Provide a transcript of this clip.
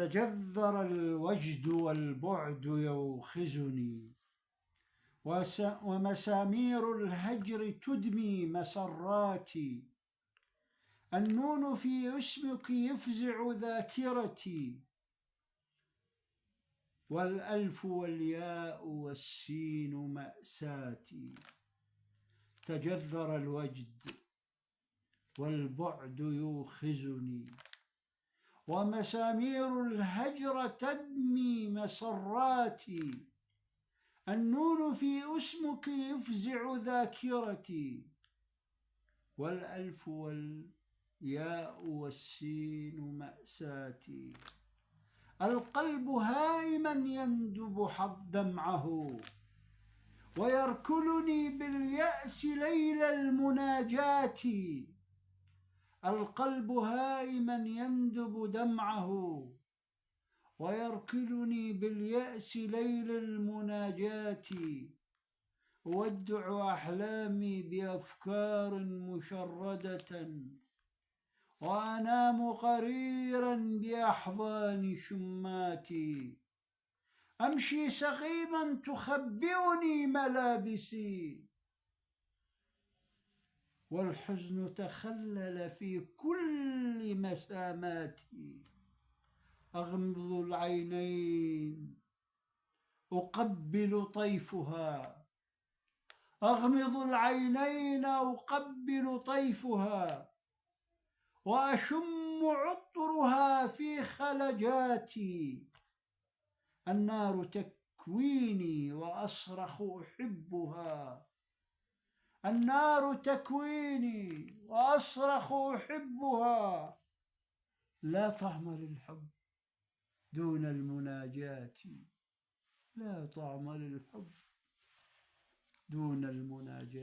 تجذر الوجد والبعد يوخزني، ومسامير الهجر تدمي مسراتي. النون في اسمك يفزع ذاكرتي، والألف والياء والسين مأساتي. تجذر الوجد والبعد يوخزني، ومسامير الهجر تدمي مسراتي. النون في اسمك يفزع ذاكرتي، والألف والياء والسين مأساتي. القلب هائما يندب دمعه، ويركلني باليأس ليل المناجات. القلب هائما يندب دمعه، ويركلني باليأس ليل المناجات. أودع أحلامي بأفكار مشردة، وأنام قريرا بأحضان شماتي. أمشي سقيما تخبئني ملابسي، والحزن تخلل في كل مساماتي. أغمض العينين أقبل طيفها، أغمض العينين أقبل طيفها، وأشم عطرها في خلجاتي. النار تكويني وأصرخ أحبها، النار تكويني وأصرخ أحبها. لا طعم للحب دون المناجاة، لا طعم للحب دون المناجاة.